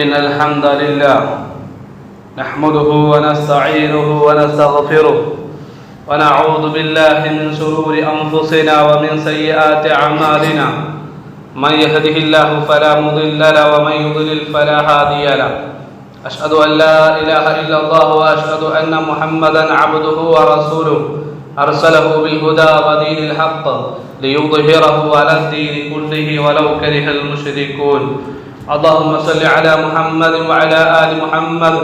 إن الحمد لله نحمده ونستعينه ونستغفره ونعوذ بالله من شرور أنفسنا ومن سيئات أعمالنا من يهده الله فلا مضل له ومن يضلل فلا هادي له أشهد أن لا إله إلا الله وأشهد أن محمدا عبده ورسوله أرسله بالهدى ودين الحق ليظهره على الدين كله ولو كره المشركون اللهم صل على محمد وعلى آل محمد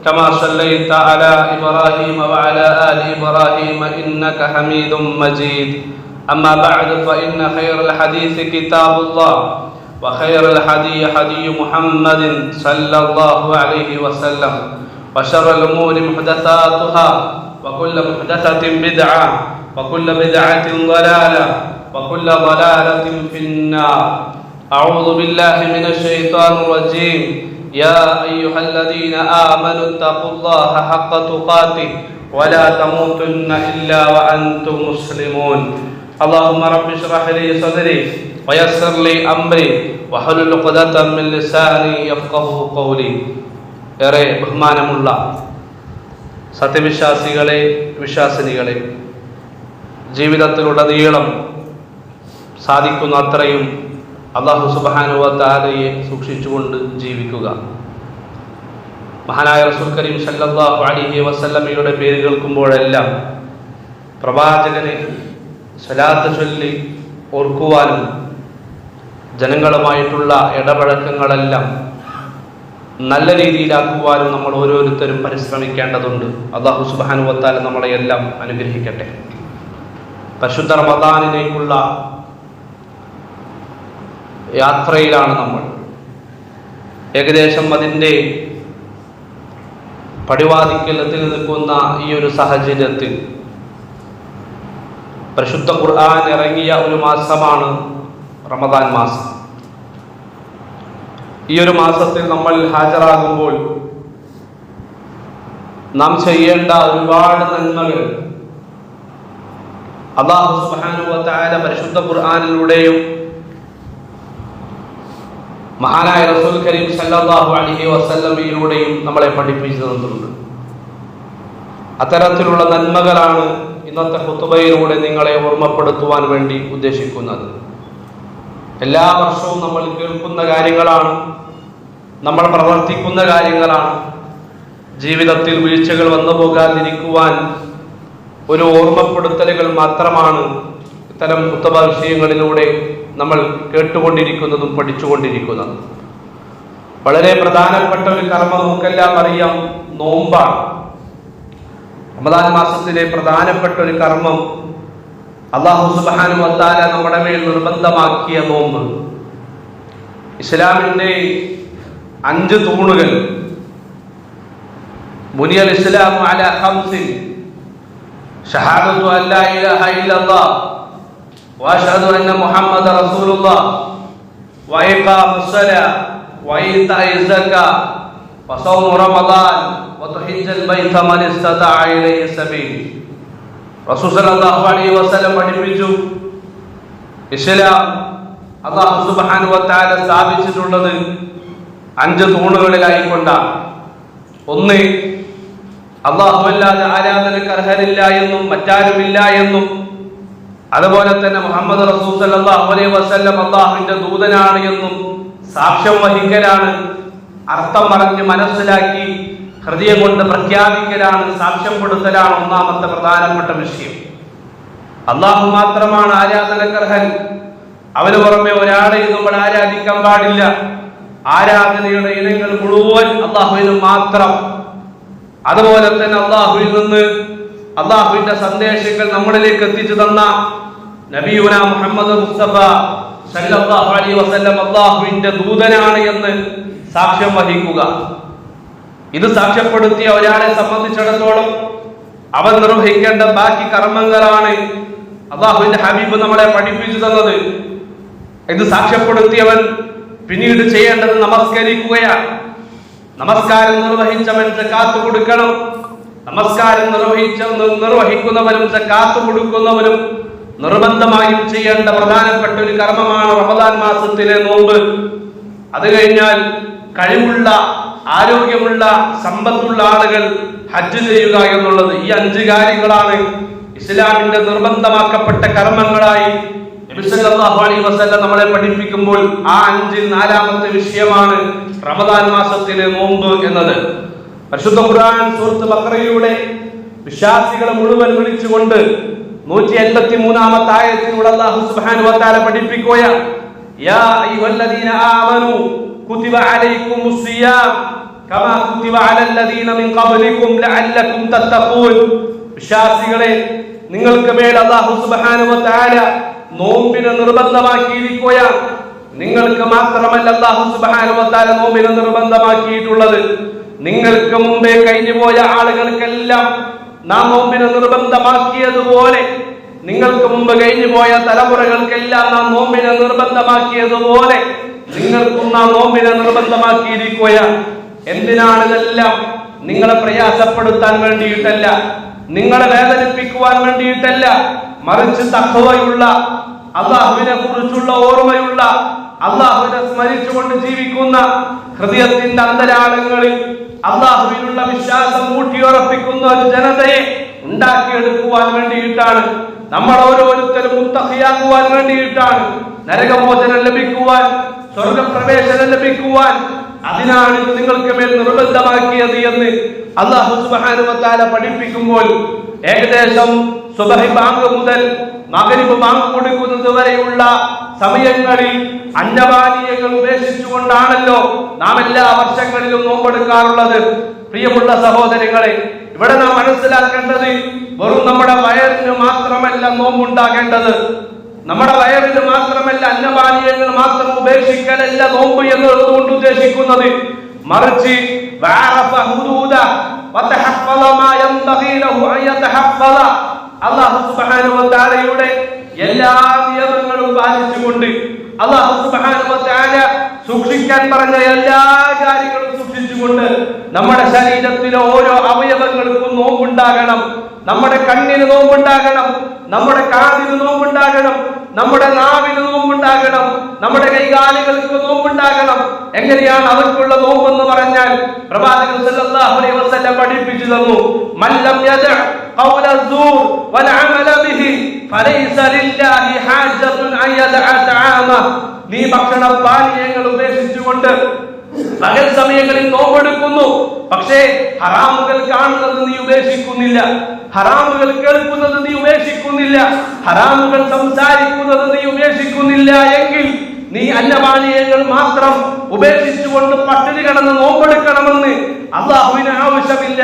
كما صليت على إبراهيم وعلى آل إبراهيم إنك حميد مجيد أما بعد فإن خير الحديث كتاب الله وخير الهدي هدي محمد صلى الله عليه وسلم وشر الأمور محدثاتها وكل محدثة بدعة وكل بدعة ضلالة وكل ضلالة في النار. أعوذ بالله من الشيطان الرجيم. يا أيها الذين آمنوا اتقوا الله حق تقاته ولا تموتن إلا وأنتم مسلمون. اللهم رب اشرح لي صدري ويسر لي أمري واحلل عقدة من لساني يفقهوا قولي. ഏറെ ബഹുമാനമുള്ള സത്യവിശ്വാസികളെ, വിശ്വാസിനികളെ, ജീവിതത്തിലുടനീളം സാധിക്കുന്ന അത്രയും അല്ലാഹു സുബ്ഹാനഹു വ തആലയെ സൂക്ഷിച്ചുകൊണ്ട് ജീവിക്കുക. മഹാനായ റസൂൽ കരീം സല്ലല്ലാഹു അലൈഹി വസല്ലമയുടെ പേര് കേൾക്കുമ്പോഴെല്ലാം പ്രവാചകനെ സ്വലാത്ത് ചൊല്ലി ഓർക്കുവാനും ജനങ്ങളുമായിട്ടുള്ള ഇടപഴക്കങ്ങളെല്ലാം നല്ല രീതിയിലാക്കുവാനും നമ്മൾ ഓരോരുത്തരും പരിശ്രമിക്കേണ്ടതുണ്ട്. അല്ലാഹു സുബ്ഹാനഹു വ തആല നമ്മളെ എല്ലാം അനുഗ്രഹിക്കട്ടെ. പരിശുദ്ധ റമദാനിലേക്കുള്ള യാത്രയിലാണ് നമ്മൾ. ഏകദേശം അതിൻ്റെ പടിവാതിക്കൽ എത്തി നിൽക്കുന്ന ഈ ഒരു സാഹചര്യത്തിൽ പരിശുദ്ധ ഖുർആൻ ഇറങ്ങിയ ഒരു മാസമാണ് റമദാൻ മാസം. ഈ ഒരു മാസത്തിൽ നമ്മൾ ഹാജരാകുമ്പോൾ നാം ചെയ്യേണ്ട ഒരുപാട് നന്മകൾ അല്ലാഹു സുബ്ഹാനഹു വ തആല പരിശുദ്ധ ഖുർആനിലൂടെയും മഹാനായ റസൂൽ കരീം സല്ലല്ലാഹു അലൈഹി വസല്ലമയിലൂടെയും നമ്മളെ പഠിപ്പിച്ചു തന്നിട്ടുണ്ട്. അത്തരത്തിലുള്ള നന്മകളാണ് ഇന്നത്തെ ഖുതുബയിലൂടെ നിങ്ങളെ ഓർമ്മപ്പെടുത്തുവാൻ വേണ്ടി ഉദ്ദേശിക്കുന്നത്. എല്ലാ വർഷവും നമ്മൾ കേൾക്കുന്ന കാര്യങ്ങളാണ്, നമ്മൾ പ്രവർത്തിക്കുന്ന കാര്യങ്ങളാണ്. ജീവിതത്തിൽ വീഴ്ചകൾ വന്നു പോകാതിരിക്കുവാൻ ഒരു ഓർമ്മപ്പെടുത്തലുകൾ മാത്രമാണ് ഇത്തരം ഖുതുബ വിഷയങ്ങളിലൂടെ നമ്മൾ കേട്ടുകൊണ്ടിരിക്കുന്നതും പഠിച്ചുകൊണ്ടിരിക്കുന്നതും. വളരെ പ്രധാനപ്പെട്ട ഒരു കർമ്മം നമുക്കെല്ലാം അറിയാം, നോമ്പാണ്. റമദാൻ മാസത്തിലെ പ്രധാനപ്പെട്ട ഒരു കർമ്മം അല്ലാഹു സുബ്ഹാനഹു വ തആല നമ്മുടെ മേൽ നിർബന്ധമാക്കിയ നോമ്പ്. ഇസ്ലാമിന്റെ 5 തൂണുകൾ. ബുനിയൽ ഇസ്ലാമു അലാ ഖംസിൻ ഷഹാദത്തു അല്ലാ ഇലാഹ ഇല്ലല്ലാഹ് وأشهد أن محمد رسول الله وإقام الصلاة وإيتاء الزكاة وصوم رمضان وحج البيت من استطاع إليه سبيل. റസൂൽ സല്ലല്ലാഹു അലൈഹി വസല്ലം പഠിപ്പിച്ചു, ഇസ്ലാം അല്ലാഹു സുബ്ഹാനഹു വ തആല സ്ഥാപിച്ചിട്ടുള്ളത് 5 തൂണുകളിലായിക്കൊണ്ടാണ്. ഒന്ന്, അല്ലാഹു അല്ലാതെ ആരാധനയ്ക്ക് അർഹരില്ല എന്നും മറ്റാരുമില്ല എന്നും, അതുപോലെ തന്നെ മുഹമ്മദ് റസൂൽ സല്ലല്ലാഹു അലൈഹി വസല്ലം അല്ലാഹുവിന്റെ ദൂതനാണ് എന്നും സാക്ഷ്യം വഹിക്കലാണ്. അർത്ഥം പറഞ്ഞ് മനസ്സിലാക്കി ഹൃദയം കൊണ്ട് പ്രഖ്യാപിക്കലാണ്, സാക്ഷ്യപ്പെടുത്തലാണ് ഒന്നാമത്തെ പ്രധാനപ്പെട്ട വിഷയം. അല്ലാഹു മാത്രമാണ് ആരാധനക്കർഹൻ. അവന് പുറമെ ഒരാളെയും നമ്മൾ ആരാധിക്കാൻ പാടില്ല. ആരാധനയുടെ ഇനങ്ങൾ മുഴുവൻ അല്ലാഹുവിന് മാത്രം. അതുപോലെ തന്നെ അല്ലാഹുവിൽ നിന്ന് അല്ലാഹുവിന്റെ സന്ദേശങ്ങൾ നമ്മളിലേക്ക് എത്തിച്ചു തന്ന നബിയുന മുഹമ്മദ് മുസ്തഫ സല്ലല്ലാഹു അലൈഹി വസല്ലം അല്ലാഹുവിന്റെ ദൂതനാണ് എന്ന് സാക്ഷ്യം വഹിക്കുക. ഇത് സാക്ഷ്യപ്പെടുത്തിയ ഒരാളെ സംബന്ധിച്ചിടത്തോളം അവൻ നിർവഹിക്കേണ്ട ബാക്കി കർമ്മങ്ങളാണ് അല്ലാഹുവിന്റെ ഹബീബ് നമ്മളെ പഠിപ്പിച്ചു തന്നത്. ഇത് സാക്ഷ്യപ്പെടുത്തിയവൻ പിന്നീട് ചെയ്യേണ്ടത് നമസ്കരിക്കുകയാണ്. നമസ്കാരം നിർവഹിച്ചവൻ സക്കാത്ത് കൊടുക്കണം. നമസ്കാരം നിർവഹിക്കുന്നവരും സക്കാത്ത് കൊടുക്കുന്നവരും നിർബന്ധമായും ചെയ്യേണ്ട പ്രധാനപ്പെട്ട ഒരു കർമ്മമാണ് റമദാൻ മാസത്തിലെ നോമ്പ്. അത് കഴിഞ്ഞാൽ കഴിവുള്ള, ആരോഗ്യമുള്ള, സമ്പത്തുള്ള ആളുകൾ ഹജ്ജ് ചെയ്യുക എന്നുള്ളത്. ഈ 5 കാര്യങ്ങളാണ് ഇസ്ലാമിന്റെ നിർബന്ധമാക്കപ്പെട്ട കർമ്മങ്ങളായി നബി സല്ലല്ലാഹു അലൈഹി വസല്ലം നമ്മളെ പഠിപ്പിക്കുമ്പോൾ ആ 5-ൽ 4ാമത്തെ വിഷയമാണ് റമദാൻ മാസത്തിലെ നോമ്പ് എന്നത്. പരിശുദ്ധ ഖുർആൻ സൂറത്ത് ബഖറയിലൂടെ വിശ്വാസികളെ മുഴുവൻ വിളിച്ചുകൊണ്ട് 183ാമത്തെ ആയത്തിലൂടെ അല്ലാഹു സുബ്ഹാനഹു വ തആല പഠിപ്പിക്കുകയാണ്, യാ അയ്യുഹല്ലദീന ആമനൂ കുതിബ അലൈക്കുമുസ് സിയാം കമാ കുതിബ അലല്ലദീന മിൻ ഖബ്ലികും ലഅല്ലകും തത്തഖൂൻ. വിശ്വാസികളെ, നിങ്ങൾക്ക് മേൽ അല്ലാഹു സുബ്ഹാനഹു വ തആല നോമ്പിനെ നിർബന്ധമാക്കിയിരിക്കുകയാണ്. നിങ്ങൾക്ക് മാത്രമല്ല അല്ലാഹു സുബ്ഹാനഹു വ തആല നോമ്പിനെ നിർബന്ധമാക്കിയിട്ടുള്ളത്, നിങ്ങൾക്ക് മുമ്പേ കഴിഞ്ഞുപോയ ആളുകൾക്കെല്ലാം നാം നോമ്പിനെ നിർബന്ധമാക്കിയതുപോലെ, നിങ്ങൾക്ക് മുമ്പ് കഴിഞ്ഞുപോയ തലമുറകൾക്കെല്ലാം നാം നോമ്പിനെ നിർബന്ധമാക്കിയതുപോലെ നിങ്ങൾക്കും നാം നോമ്പിനെ നിർബന്ധമാക്കിയിരിക്കുകയാണ്. എന്തിനാണ് ഇതെല്ലാം? നിങ്ങളെ പ്രയാസപ്പെടുത്താൻ വേണ്ടിയിട്ടല്ല, നിങ്ങളെ വേദനിപ്പിക്കുവാൻ വേണ്ടിയിട്ടല്ല, മറിച്ച് തഖ്വയുള്ള, അല്ലാഹുവിനെ കുറിച്ചുള്ള ഓർമ്മയുള്ള, അല്ലാഹുവിനെ സ്മരിച്ചുകൊണ്ട് ജീവിക്കുന്ന ഹൃദയത്തിന്റെ അന്തരാളങ്ങളിൽ അല്ലാഹുവിനുള്ള വിശ്വാസം ഊട്ടിയുറപ്പിക്കുന്ന ഒരു ജനതയെ ഉണ്ടാക്കിയെടുക്കുവാൻ വേണ്ടിയിട്ടാണ്. നമ്മൾ ഓരോരുത്തരും മുത്തഖിയാകുവാൻ വേണ്ടിയിട്ടാണ്. നരകമോചനം ലഭിക്കുവാൻ, സ്വർഗപ്രവേശനം ലഭിക്കുവാൻ, അതിനാണ് ഇത് നിങ്ങൾക്ക് മേൽ നിർബന്ധമാക്കിയത് എന്ന് അല്ലാഹു സുബ്ഹാനഹു വ തആല പഠിപ്പിക്കുമ്പോൾ ഏകദേശം സുബഹി ബാങ്ക് മുതൽ മഗ്രിബ് ബാങ്ക് കൊടുക്കുന്നത് വരെയുള്ള സമയങ്ങളിൽ അന്നപാനീയങ്ങൾ ഉപേക്ഷിച്ചുകൊണ്ടാണല്ലോ നാം എല്ലാ വർഷങ്ങളിലും നോമ്പെടുക്കാറുള്ളത്. പ്രിയമുള്ള സഹോദരങ്ങളെ, ഇവിടെ നാം മനസ്സിലാക്കേണ്ടത് വെറും നമ്മുടെ വയറിന് മാത്രമല്ല നോമ്പുണ്ടാകേണ്ടത്. നമ്മുടെ വയറിന് മാത്രമല്ല, അന്നപാനീയങ്ങൾ മാത്രം ഉപേക്ഷിക്കലല്ല നോമ്പ് എന്നതുകൊണ്ട് ഉദ്ദേശിക്കുന്നത്. മറിച്ച് അല്ലാഹു സുബ്ഹാനഹു വ തആലയുടെ എല്ലാ നിയമങ്ങളും പാലിച്ചുകൊണ്ട്, അല്ലാഹു സുബ്ഹാനഹു വ തആല സൂക്ഷിക്കാൻ പറഞ്ഞ എല്ലാ കാര്യങ്ങളും സൂക്ഷിച്ചുകൊണ്ട് നമ്മുടെ ശരീരത്തിലെ ഓരോ അവയവങ്ങൾക്കും നോമ്പുണ്ടാകണം. നമ്മുടെ കണ്ണിന് നോമ്പുണ്ടാകണം, നമ്മുടെ കാതിന് നോമ്പുണ്ടാകണം, നമ്മുടെ നാവിന് നോമ്പുണ്ടാകണം, നമ്മുടെ കൈകാലുകൾക്ക് നോമ്പുണ്ടാകണം. എങ്ങനെയാണ് അവർക്കുള്ള നോമ്പെന്ന് പറഞ്ഞാൽ പ്രവാചകൻ സല്ലല്ലാഹു അലൈഹി വസല്ലം പഠിപ്പിച്ചു തന്നു, മല്ലം യദഅ ഖൗല അസ്സൂർ വൽ അമല ബിഹി ഫലൈസ ലില്ലാഹി ഹാജത്തുൻ അൻ യദഅ തആമ. നീ ഭക്ഷണപാനീയങ്ങൾ ഉപേക്ഷിച്ചുകൊണ്ട് പകൽ സമയങ്ങളിൽ നോമ്പെടുക്കുന്നു, പക്ഷേ ഹറാമുകൾ കാണുന്നത് നീ ഉപേക്ഷിക്കുന്നില്ല, ഹറാമുകൾ കേൾക്കുന്നത് നീ ഉപേക്ഷിക്കുന്നില്ല, ഹറാമുകൾ സംസാരിക്കുന്നത് നീ ഉപേക്ഷിക്കുന്നില്ല എങ്കിൽ നീ അന്നപാനീയങ്ങൾ മാത്രം ഉപേക്ഷിച്ചുകൊണ്ട് പട്ടിണി കിടന്ന് നോമ്പെടുക്കണമെന്ന് അല്ലാഹുവിന് ആവശ്യമില്ല.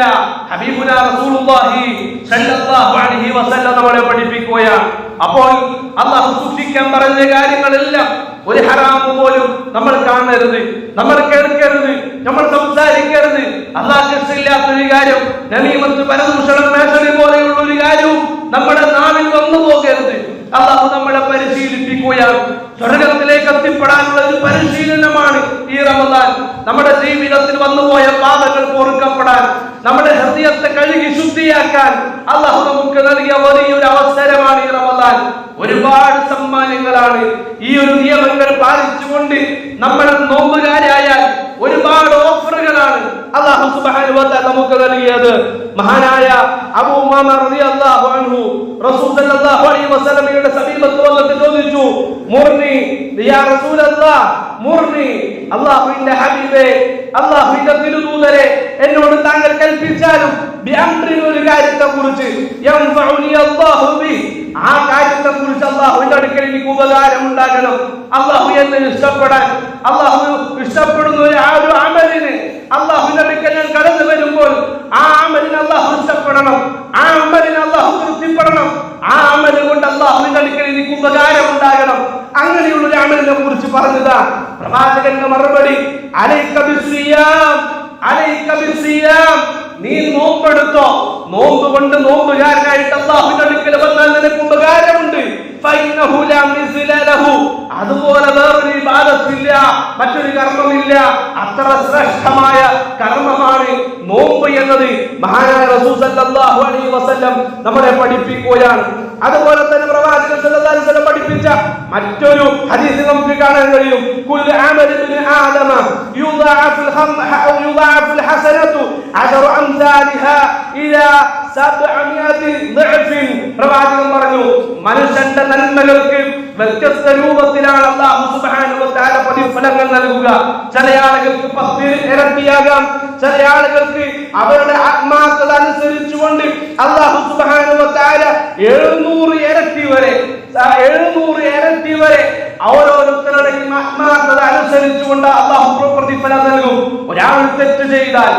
ഹബീബുനാ റസൂലുള്ളാഹി സ്വല്ലല്ലാഹു അലൈഹി വസല്ലം നമ്മളെ പഠിപ്പിക്കുകയാണ്. അപ്പോൾ അല്ലാഹു സൂക്ഷിക്കാൻ പറഞ്ഞ കാര്യങ്ങളെല്ലാം ഒരു ഹറാമ് പോലും നമ്മൾ കാണരുത്, നമ്മൾ കേൾക്കരുത്, നമ്മൾ സംസാരിക്കരുത്. അല്ലാഹുവിന് ഇഷ്ടമില്ലാത്തൊരു കാര്യം, നമീമത്ത്, പരദൂഷണം, മേഷണി പോലെയുള്ള ഒരു കാര്യവും നമ്മുടെ നാവിൽ വന്നു പോകരുത്. അല്ലാഹു നമ്മളെ പരിശീലിപ്പിക്കുകയാണ്. സ്വർഗത്തിലേക്ക് എത്തിപ്പെടാനുള്ള ഒരു പരിശീലനമാണ് ഈ റമദാൻ. നമ്മുടെ ജീവിതത്തിൽ വന്നുപോയ പാപങ്ങൾ പൊറുക്കപ്പെടാൻ, നമ്മുടെ ഹൃദയത്തെ കഴുകി ശുദ്ധിയാക്കാൻ അല്ലാഹു നമുക്ക് നൽകിയ വലിയൊരു അവസരമാണ് ഈ റമദാൻ. ഒരുപാട് സമ്മാനങ്ങളാണ് ഈ ഒരു നിയമങ്ങൾ പാലിച്ചുകൊണ്ട് നമ്മൾ നോമ്പുകാരായാൽ ഒരുപാട് ഓഫറുകളാണ് അല്ലാഹു സുബ്ഹാനഹു വ തആല നമുക്ക് നൽകിയത്. മഹാനായ അബൂ ഉമാമ റളിയല്ലാഹു അൻഹു റസൂൽ സല്ലല്ലാഹു അലൈഹി വസല്ലമയുടെ സമീപത്ത് വന്നിട്ട് ചോദിച്ചു, മുർനി യാ റസൂലല്ലാഹ്, മുർനി, അല്ലാഹുവിന്റെ ഹബീബേ, അല്ലാഹുവിന്റെ തിരുദൂതരെ, എന്നോട് താങ്കൾ കൽപ്പിച്ചാലും ബിഅംറിൻ, ഒരു കാര്യത്തെ കുറിച്ച്, യൻഫഉനി അല്ലാഹു ബി, ആ കാര്യത്തെ കുറിച്ച് അല്ലാഹുവിന്റെ അടുക്കൽ എനിക്ക് ഉപകാരം ഉണ്ടാകണം. അല്ലാഹു എന്നെ ഇഷ്ടപ്പെടാൻ, അല്ലാഹു ഇഷ്ടപ്പെടുന്ന ഒരു അമലിന് അല്ലാഹുവിന്റെ അടുക്കൽ ഞാൻ കടന്നു വരുമ്പോൾ ആ അമലിന് അല്ലാഹു ഇഷ്ടപ്പെടണം, ആ അമലിന് അല്ലാഹു തൃപ്തിപ്പെടണം, ആ അമൽ കൊണ്ട് അല്ലാഹുവിന്റെ അടുക്കൽ എനിക്ക് ഉപകാരം ഉണ്ടാകണം. അങ്ങനെയുള്ള ഒരു അമലിനെ കുറിച്ച് പറഞ്ഞതാ പ്രവാചകന്റെ മറുപടി, അലൈക ബിസ്സിയാം, അലൈക ബിസ്സിയാം, നീ നോമ്പെടുത്തോ, നോമ്പ് കൊണ്ട് നോമ്പുകാരനായിട്ട് അല്ലാഹുവിന്റെ അടുക്കൽ വന്നാൽ നിനക്ക് ഉപകാരമുണ്ട്. ഫൈനഹു ലാ മിസ്ല ലഹു, അതുപോലെ വേറൊരു ഇബാദത്തില്ല, മറ്റൊരു കർമ്മമില്ല. അത്ര ശ്രേഷ്ഠമായ കർമ്മമാണ് നോമ്പ് എന്നത് മഹാനായ റസൂൽ സല്ലല്ലാഹു അലൈഹി വസല്ലം നമ്മളെ പഠിപ്പിക്കുകയാണ്. അതുപോലെ തന്നെ പ്രവാചകൻ സല്ലല്ലാഹു അലൈഹി വസല്ലം പഠിപ്പിച്ച മറ്റൊരു ഹദീസിൽ നമുക്ക് കാണാൻ കഴിയും കുല്ലു അമലി ഇബ്നു ആദമ യുദാഅഫുൽ ഹസനതു 10 അംസാലിഹാ ഇലാ 700 ضعഫിൻ. പ്രവാചകൻ പറഞ്ഞു, മനുഷ്യന്റെ നന്മകൾക്ക് വ്യത്യസ്ത രൂപത്തിലാണ് അല്ലാഹു സുബ്ഹാനഹു വ തആല പ്രതിഫലങ്ങൾ നൽകുക. ചില ആളുകൾക്ക് 10 ഇരട്ടിയാകാം, ചില ആളുകൾക്ക് അവരുടെ ആത്മാർത്ഥത അനുസരിച്ചുകൊണ്ട് അല്ലാഹു സുബ്ഹാനഹു വ തആല 700 ഇരട്ടി വരെ ഓരോരുത്തരുടെയും ആത്മാർത്ഥത അനുസരിച്ചുകൊണ്ട് അല്ലാഹു പ്രതിഫലം നൽകും. ഒരാൾ തെറ്റ് ചെയ്താൽ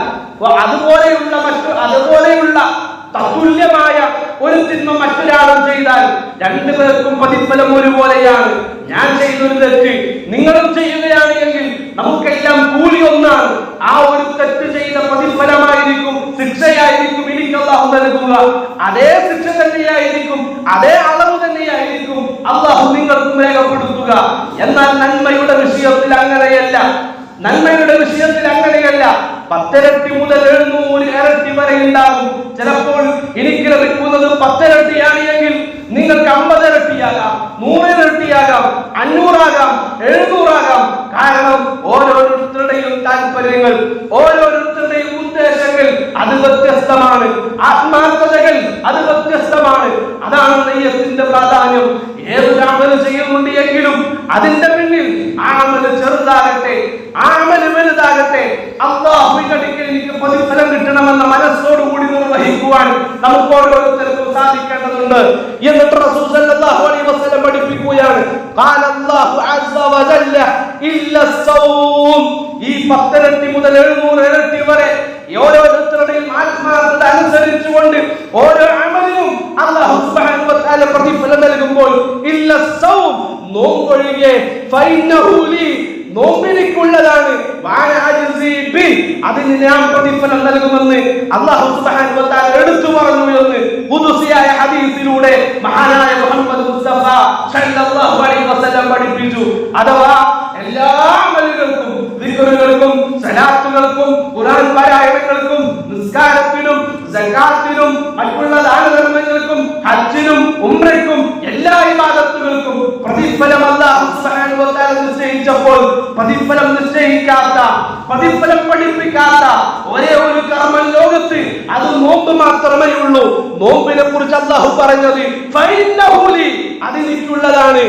അതുപോലെയുള്ള തത്തുല്യമായ ഒരു തിന്മ മറ്റൊരാളും ചെയ്താൽ രണ്ടുപേർക്കും പ്രതിഫലം ഒരുപോലെയാണ്. ഞാൻ ചെയ്തൊരു തെറ്റ് നിങ്ങളും ചെയ്യുകയാണ് എങ്കിൽ നമുക്കെല്ലാം കൂലി ഒന്നാണ്. ആ ഒരു തെറ്റ് ചെയ്ത പ്രതിഫലമായിരിക്കും, ശിക്ഷയായിരിക്കും എനിക്ക് അല്ലാഹു നൽകുക. അതേ ശിക്ഷ തന്നെയായിരിക്കും, അതേ അളവ് തന്നെയായിരിക്കും അല്ലാഹു നിങ്ങൾക്കും രേഖപ്പെടുത്തുക. എന്നാൽ നന്മയുടെ വിഷയത്തിൽ അങ്ങനെയല്ല. 10 ഇരട്ടി മുതൽ 700 ഇരട്ടി വരെ ഉണ്ടാകും. ചിലപ്പോൾ എനിക്ക് ലഭിക്കുന്നത് 10 ഇരട്ടിയാണ് എങ്കിൽ നിങ്ങൾക്ക് 50 ഇരട്ടിയാകാം, 100 ഇരട്ടിയാകാം, 500 ആകാം, 700 ആകാം. കാരണം ഓരോരുത്തരുടെയും താല്പര്യങ്ങൾ, ഓരോരുത്തരുടെയും ഉദ്ദേശങ്ങൾ അത് വ്യത്യസ്തമാണ്, ആത്മാർത്ഥതകൾ അത് വ്യത്യസ്തമാണ്. അതാണ് നെയ്യത്തിന്റെ പ്രാധാന്യം. ഏതൊരു അമല് ചെയ്യുന്നുണ്ട് എങ്കിലും അതിന്റെ പിന്നിൽ ആ അമല് ചെറുതാകട്ടെ, ആ അമല് വലുതാകട്ടെ, അല്ലാഹുവിന്റെ അടുക്കൽ എനിക്ക് പ്രതിഫലം കിട്ടണമെന്ന മനസ്സോടുകൂടി നിർവഹിക്കുവാൻ നമുക്ക് ഓരോരുത്തർക്കും സാധിക്കേണ്ടതുണ്ട്. എന്നിട്ട് റസൂൽ സല്ലല്ലാഹു അലൈഹി വസല്ലം പഠിപ്പിക്കുകയാണ്, ഖാല അല്ലാഹു അസ്സ വജല്ല ഇല്ല സൗം. ഈ 10 ഇരട്ടി മുതൽ 700 ഇരട്ടി വരെ ഓരോരുത്തരുടെയും ആത്മാർത്ഥത അനുസരിച്ചുകൊണ്ട് ഓരോ അമലിനും അല്ലാഹു സുബ്ഹാനഹു വ തആല പ്രതിഫലം നൽകുമ്പോൾ ഇല്ല സൗം, നോമ്പൊഴികെ ഫൈനഹു ലി, നോമ്പിനുള്ളതാണ്, അതിന് ഞാൻ പ്രതിഫലം നൽകുമെന്ന് അല്ലാഹു സുബ്ഹാനഹു വ തആല എടുത്തു പറഞ്ഞു എന്ന് ഖുദ്സിയായ ഹദീസിലൂടെ മഹാനായ മുഹമ്മദ് മുസ്തഫ സല്ലല്ലാഹു അലൈഹി വസല്ലം പഠിപ്പിച്ചു. അഥവാ എല്ലാ അമലുകൾക്കും, ദിക്റുകൾക്കും, സലാത്തുകൾക്കും, ഖുർആൻ പാരായണങ്ങൾക്കും, നിസ്കാരത്തിനും, സകാത്തിനും, മറ്റുള്ള ദാനധർമ്മങ്ങൾക്കും, ഹജ്ജിനും ഉംറയ്ക്കും, എല്ലാ ഇബാദത്തുകൾക്കും പ്രതിഫലം അല്ലാഹു സുബ്ഹാനഹു വ തആല നിശ്ചയിച്ചപ്പോൾ പ്രതിഫലം നിശ്ചയിക്കാത്ത, പ്രതിഫലം പഠിപ്പിക്കാത്ത ഒരേ ഒരു കർമ്മം ലോകത്ത് അത് നോമ്പ് മാത്രമേ ഉള്ളൂ. നോമ്പിനെ കുറിച്ച് അല്ലാഹു പറഞ്ഞത് ഫൈനഹു ലി, അതെനിക്കുള്ളതാണ്,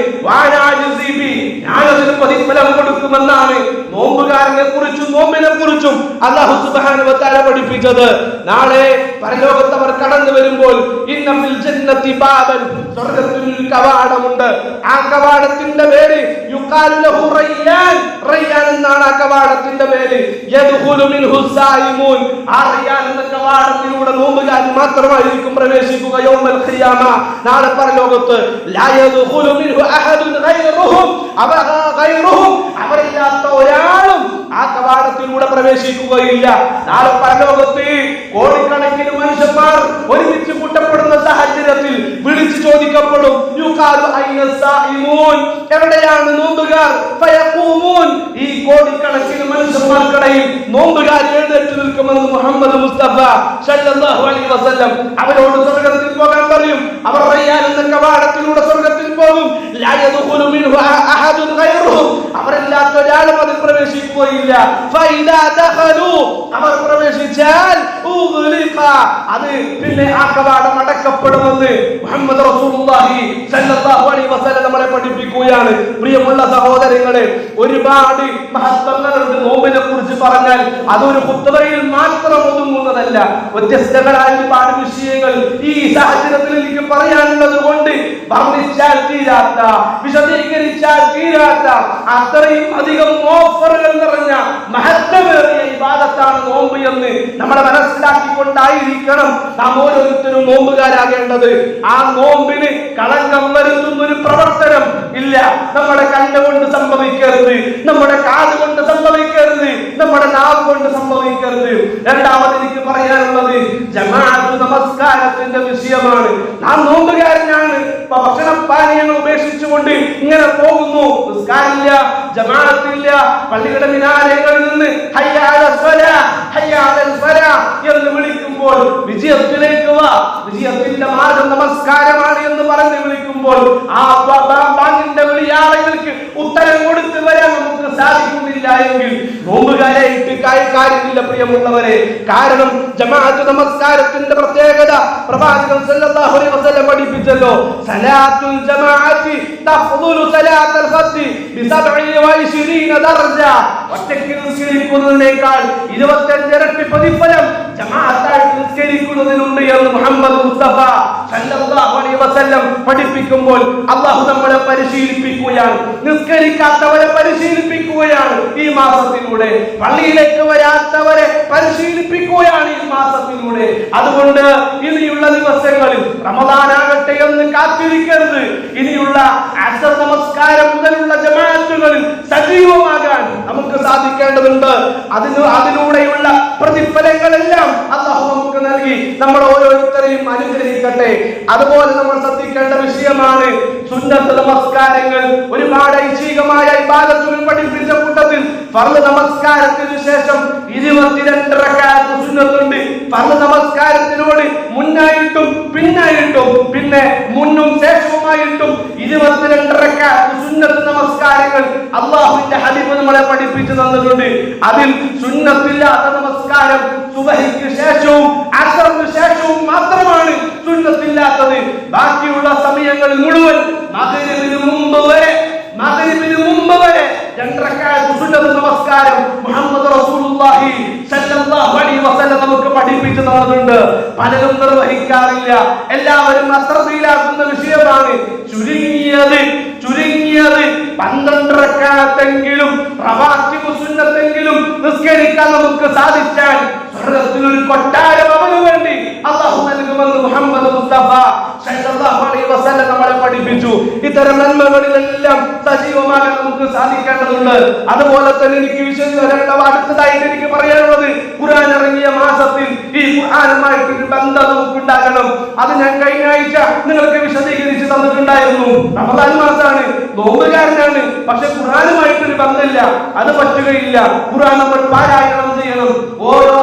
ഞാനതിന് പ്രതിഫലം കൊടുക്കുമെന്നാണ്. നോമ്പുകാരനെ കുറിച്ചും നോമ്പിനെ കുറിച്ചും അല്ലാഹു സുബ്ഹാനഹു വ തആല പഠിപ്പിച്ചത്. നാളെ പരലോകത്ത് അവർ കടന്നു വരുമ്പോൾ ഇന്ന ഫിൽ ജന്നതി ബാബൻ, സ്വർഗ്ഗത്തിൽ ഒരു കവാടമുണ്ട്. ആ കവാടത്തിന്റെ പേര് യുഖാലു ലഹു റയ്യാൻ, റയ്യാൻ എന്നാണ് ആ കവാടത്തിന്റെ പേര്. യദ്ഖുലു മിൻഹു സായിമൂൻ, ആ റയ്യാൻ എന്ന കവാടത്തിലൂടെ നോമ്പുകാർ മാത്രമായിരിക്കും പ്രവേശിക്കുക. യൗമൽ ഖിയാമ, നാളെ പരലോകത്ത് ലാ യദ്ഖുലു മിൻഹു അഹദുൻ ഗൈറുഹും, അവരില്ലാത്ത ഒരാളും ആ കവാടത്തിലൂടെ പ്രവേശിക്കുകയില്ല. നാളെ പരലോകത്ത് കോടിക്കണക്കിന് മനുഷ്യന്മാർ ഒരുമിച്ച് കൂട്ടപ്പെടുന്ന സാഹചര്യത്തിൽ വിളിച്ചു ചോദിക്കപ്പെടും, യുഖാലു അയ്ന സായിമൂൻ, എവിടെയാണ് നോമ്പുകാർ? ഫയഖൂമൂൻ, ഈ കോടിക്കണക്കിന് മനുഷ്യന്മാർക്കിടയിൽ നോമ്പുകാർ എഴുന്നേറ്റ് നിൽക്കുമെന്ന് മുഹമ്മദ് മുസ്തഫ സല്ലല്ലാഹു അലൈഹി വസല്ലം അവരോട് സ്വർഗ്ഗത്തിൽ പോകാൻ പറയും. അവർ റയ്യാൻ എന്ന കവാടത്തിലൂടെ സ്വർഗ്ഗത്തിൽ പോകും. ലാ യദ്ഖുലു മിൻഹു അഹദുൻ ഗൈറുഹും, അവരില്ലാത്ത ഒരാളും അതിൽ പ്രവേശിക്കുകയില്ല. ഫൈദാ ദഖലു, അവർ പ്രവേശിച്ചാൽ ഉഗ്ലിഖ, അത് പിന്നെ ആ കവാടം അടക്കപ്പെടുമെന്ന് മുഹമ്മദ് റസൂലുള്ളാഹി സല്ലല്ലാഹു അലൈഹി വസല്ലം നമ്മളെ പഠിപ്പിക്കുകയാണ്. പ്രിയമുള്ള സഹോദരങ്ങളെ, ഒരുപാട് മഹത്വങ്ങളുണ്ട് നോമ്പിനെ കുറിച്ച് പറഞ്ഞാൽ. അതൊരു ഖുത്ബയിൽ മാത്രം ഒതുങ്ങുന്നതല്ല. വ്യത്യസ്തങ്ങളായ ഒരുപാട് വിഷയങ്ങൾ ഈ സാഹചര്യത്തിൽ എനിക്ക് പറയാനുള്ളത് കൊണ്ട് വർണ്ണിച്ചാൽ തീരാത്ത, വിശദീകരിച്ചാൽ തീരാത്ത അത്രയും അധികം ഓഫറുകൾ നിറഞ്ഞ മഹത്വമേറിയ ഇബാദത്താണ് നോമ്പ് എന്ന് നമ്മളെ മനസ്സിലാക്കിക്കൊണ്ടായിരിക്കണം നാം ഓരോരുത്തരും നോമ്പുകാരാകേണ്ടത്. ആ നോമ്പിന് കളങ്കം വരുത്തുന്ന ഒരു പ്രവർത്തനം ഇല്ല. നമ്മുടെ കണ്ണുകൊണ്ട് സംഭവിക്കരുത്, നമ്മുടെ കാത് കൊണ്ട് സംഭവിക്കരുത്, നമ്മുടെ നാവ് കൊണ്ട് സംഭവിക്കരുത്. രണ്ടാമത് എനിക്ക് പറയാനുള്ളത് ജമാഅത്ത് നമസ്കാരത്തിന്റെ വിഷയമാണ്. നാം നോമ്പുകാരനാണ്, ഭക്ഷണപാനീയങ്ങൾ ഉപേക്ഷിച്ചുകൊണ്ട് ഇങ്ങനെ പോകുന്നു, നിസ്കാരമില്ല, ജമാഅത്തില്ല, പള്ളിയുടെ മിനാരങ്ങളിൽ നിന്ന് ഹയ്യ അലൽ സ്വലാ, ഹയ്യ അലൽ ഫലാ എന്ന് വിളിക്കുമ്പോൾ വിജയത്തിലേക്ക് വാ, വിജയത്തിന്റെ മാർഗം നമസ്കാരമാണ് എന്ന് പറഞ്ഞ് വിളിക്കുമ്പോൾ ആ ബാങ്കിന്റെ വിളി ആ കാര്യമില്ല പ്രിയമുള്ളവരെ. കാരണം ജമാഅത്ത് നമസ്കാരത്തിന്റെ പ്രത്യേകത പ്രവാചകൻ സല്ലല്ലാഹു അലൈഹി വസല്ലം പഠിപ്പിച്ചല്ലോ, സലാത്തുൽ ജമാഅത്തി തഫ്ദുലു സലാത്തുൽ ഫർദി ബി 27 ദർജ. ഒറ്റയ്ക്ക് നിസ്കരിക്കുന്നതിനേക്കാൾ 25 ഇരട്ടി പ്രതിഫലം ജമാഅത്തായിട്ട് നിസ്കരിക്കുന്നതിനുണ്ട് എന്ന് മുഹമ്മദ് മുസ്തഫ സല്ലല്ലാഹു അലൈഹി വസല്ലം പഠിപ്പിക്കുമ്പോൾ അല്ലാഹു നമ്മളെ പരിശീലിപ്പിക്കുകയാണ്, നിസ്കരിക്കാത്തവരെ പരിശീലിപ്പിക്കുകയാണ് ഈ മാസത്തിലൂടെ, പള്ളിയിലേക്ക് വരാത്തവരെ പരിശീലിപ്പിക്കുകയാണ് ഈ മാസത്തിലൂടെ. അതുകൊണ്ട് ഇനിയുള്ള ദിവസങ്ങളിൽ റമദാനാകട്ടെ എന്ന് കാത്തിരിക്കരുത്. ഇനിയുള്ള അസർ നമസ്കാരം മുതലുള്ള ജമാഅത്തുകളിൽ സജീവമാകാൻ നമുക്ക് സാധിക്കേണ്ടതുണ്ട്. അതിലൂടെയുള്ള പ്രതിഫലങ്ങളെല്ലാം അല്ലാഹു നമുക്ക് നൽകി നമ്മൾ ഓരോരുത്തരെയും അനുഗ്രഹിക്കട്ടെ. അതുപോലെ നമ്മൾ ശ്രദ്ധിക്കേണ്ട വിഷയമാണ് സുന്നത്ത് നമസ്കാരങ്ങൾ. ഒരുപാട് ഐച്ഛികമായ ഇബാദത്തുകൾ പഠിപ്പിച്ച കൂട്ടത്തിൽ ഫർള് നമസ്കാരത്തിന് ശേഷം 22 റക്അത്ത് സുന്നത്തുണ്ട്. ഫർള് നമസ്കാരത്തിനോട് മുന്നായിട്ടും പിന്നായിട്ടും പിന്നെ മുന്നും ശേഷവുമായിട്ടും 22 റക്അത്ത് സുന്നത്ത് നമസ്കാരങ്ങൾ അല്ലാഹുവിന്റെ ഹബീബ് നമ്മളെ പഠിപ്പിച്ചു തന്നിട്ടുണ്ട്. അതിൽ സുന്നത്തില്ലാത്ത നമസ്കാരം സുബഹിക്ക് ശേഷവും അസറിന് ശേഷവും മാത്രമാണ് സുന്നത്തില്ലാത്തത്. ബാക്കിയുള്ള സമയങ്ങളിൽ മുഴുവൻ മഗ്‌രിബിന് മുമ്പ് വരെ 2 റക്അത്ത് സുന്നത്ത് നമസ്കാരം മുഹമ്മദ് റസൂലുള്ളാഹി സല്ലല്ലാഹു അലൈഹി വസല്ലം നമുക്ക് പഠിപ്പിച്ചു തന്നിട്ടുണ്ട്. പലരും നിർവഹിക്കാറില്ല, എല്ലാവരും അശ്രദ്ധയിലാക്കുന്ന വിഷയമാണ്. ചുരുങ്ങിയത് 12 റക്അത്തെങ്കിലും റവാത്തിബ് സുന്നത്തെങ്കിലും നിസ്കരിക്കാൻ നമുക്ക് സാധിച്ചാൽ സ്വർഗ്ഗത്തിൽ ഒരു കൊട്ടാരം അവന് വേണ്ടി അല്ലാഹു നൽകുമെന്ന് മുഹമ്മദ് മുസ്തഫ സല്ലല്ലാഹു അലൈഹി വസല്ലം നമ്മളെ പഠിപ്പിച്ചു. ഇത്തരം നന്മകളിലെല്ലാം സജീവമാകാൻ നമുക്ക് സാധിക്കേണ്ടതുണ്ട്. അതുപോലെ തന്നെ എനിക്ക് അടുത്തതായിട്ട് എനിക്ക് പറയാനുള്ളത്, ഖുർആൻ ഇറങ്ങിയ മാസത്തിൽ ഈ ഖുർആനുമായിട്ട് ഒരു ബന്ധം നമുക്കുണ്ടാകണം. അത് ഞാൻ കഴിഞ്ഞ ആഴ്ച നിങ്ങൾക്ക് വിശദീകരിച്ച് തന്നിട്ടുണ്ടായിരുന്നു. റമദാൻ മാസമാണ്, നോമ്പുകാരനാണ്, പക്ഷെ ഖുർആനുമായിട്ടൊരു ബന്ധമില്ല, അത് പറ്റുകയില്ല. ഖുർആൻ നമ്മൾ പാരായണം ചെയ്യണം. ഓരോ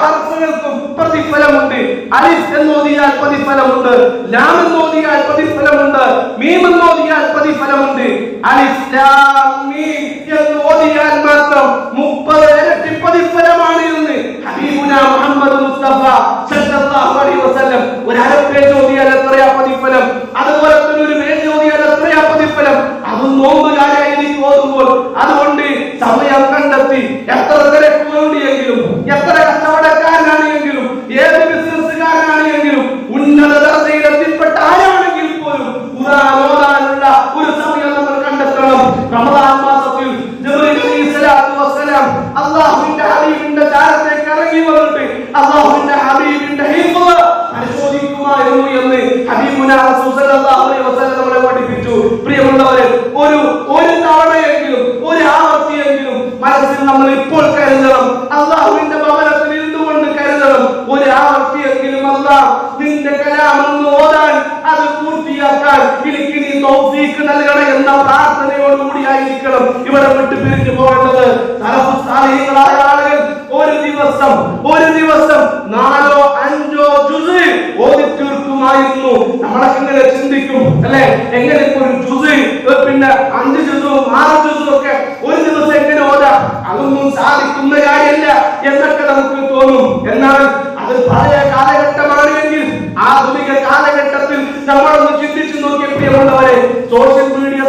ഹർഫുകൾക്കും പ്രതിഫലമുണ്ട്. അലിഫ് എന്നോദിയാൽ പ്രതിഫലമുണ്ട്, ലാം എന്നോദിയാൽ പ്രതിഫലമുണ്ട്, മീം എന്നോദിയാൽ പ്രതിഫലമുണ്ട്. അലിഫ് ലാം മീം എന്നോദിയാൽ മാത്രം 30 ഇരട്ടി പ്രതിഫലമാണ് എന്ന് ഹബീബുന മുഹമ്മദ് മുസ്തഫ സല്ലല്ലാഹു അലൈഹി വസല്ലം. ഒരു അര പേജ് ഓതിയാൽ എത്രയാ പ്രതിഫലം, അതുപോലെ തന്നെ ഒരു പേജ് ഓതിയാൽ എത്രയാ പ്രതിഫലം. അതും നോമ്പുകാരായി എനിക്ക് ഓതുമ്പോൾ. അതുകൊണ്ട് സമയം കണ്ടെത്തി എത്ര തിരക്കുകളുണ്ടെങ്കിലും, എത്ര കച്ചവടക്കാരനാണെങ്കിലും, ഏത് ബിസിനസ്സുകാരനാണെങ്കിലും, ഉന്നത ദർജയിൽ എത്തിപ്പെട്ട ആരാണെങ്കിൽ പോലും ഖുർആൻ ഓതാനുള്ള ഒരു സമയം നമ്മൾ കണ്ടെത്തണം. റമദാൻ മാസത്തിൽ ജിബ്രീൽ അലൈഹിസ്സലാത്തു വസ്സലാം അല്ലാഹുവിന്റെ ഹബീബിന്റെ ചാരത്തേക്ക് ഇറങ്ങി വന്നിട്ട് അല്ലാഹുവിന്റെ ഹബീബിന്റെ ഹിഫ്ള് പരിശോധിക്കുമായിരുന്നു എന്ന് ഹബീബുന റസൂൽ സല്ലല്ലാഹു അലൈഹി വസല്ലം നമ്മളെ പഠിപ്പിച്ചു. പ്രിയമുള്ളവരെ, ഒരു തവണയെങ്കിലും, ഒരു ആവർത്തിയെങ്കിലും മനസ്സിൽ നമ്മൾ ഇപ്പോൾ കരുതണം. അല്ലാഹുവിന്റെ ഭവനത്തിൽ ഇരുന്നുകൊണ്ട് കരുതണം. ഒരു ആവർത്തിയെങ്കിലും അല്ലാഹ് നിന്റെ കലാമെന്ന് ഓതാൻ, അത് പൂർത്തിയാക്കാൻ എനിക്ക് നീ തൗഫീഖ് നൽകണേ എന്ന പ്രാർത്ഥനയോടുകൂടി ആയിരിക്കണം ഇവിടെ വിട്ടു പിരിഞ്ഞു പോകേണ്ടത്. സാലിഹീങ്ങളായ ആളുകൾ ഒരു ദിവസം 4 5 ജുസ് ഓതി തീർക്കുമായിരുന്നു. നമ്മളൊക്കെ ഇങ്ങനെ ചിന്തിക്കും അല്ലെ, എങ്ങനെ ഒരു ജുസ് പിന്നെ 5 ജുസും 6 ജുസും ഒക്കെ ഒരു ദിവസം എങ്ങനെ ഓതാം, അതൊന്നും സാധിക്കുന്ന കാര്യമല്ല എന്നൊക്കെ നമുക്ക് തോന്നും. എന്നാൽ അത് പഴയ കാലഘട്ടമാണെങ്കിൽ ആധുനിക കാലഘട്ടത്തിൽ നമ്മളൊന്ന് ചിന്തിച്ചു നോക്കിയ പ്രിയമുള്ളവരെ, സോഷ്യൽ മീഡിയ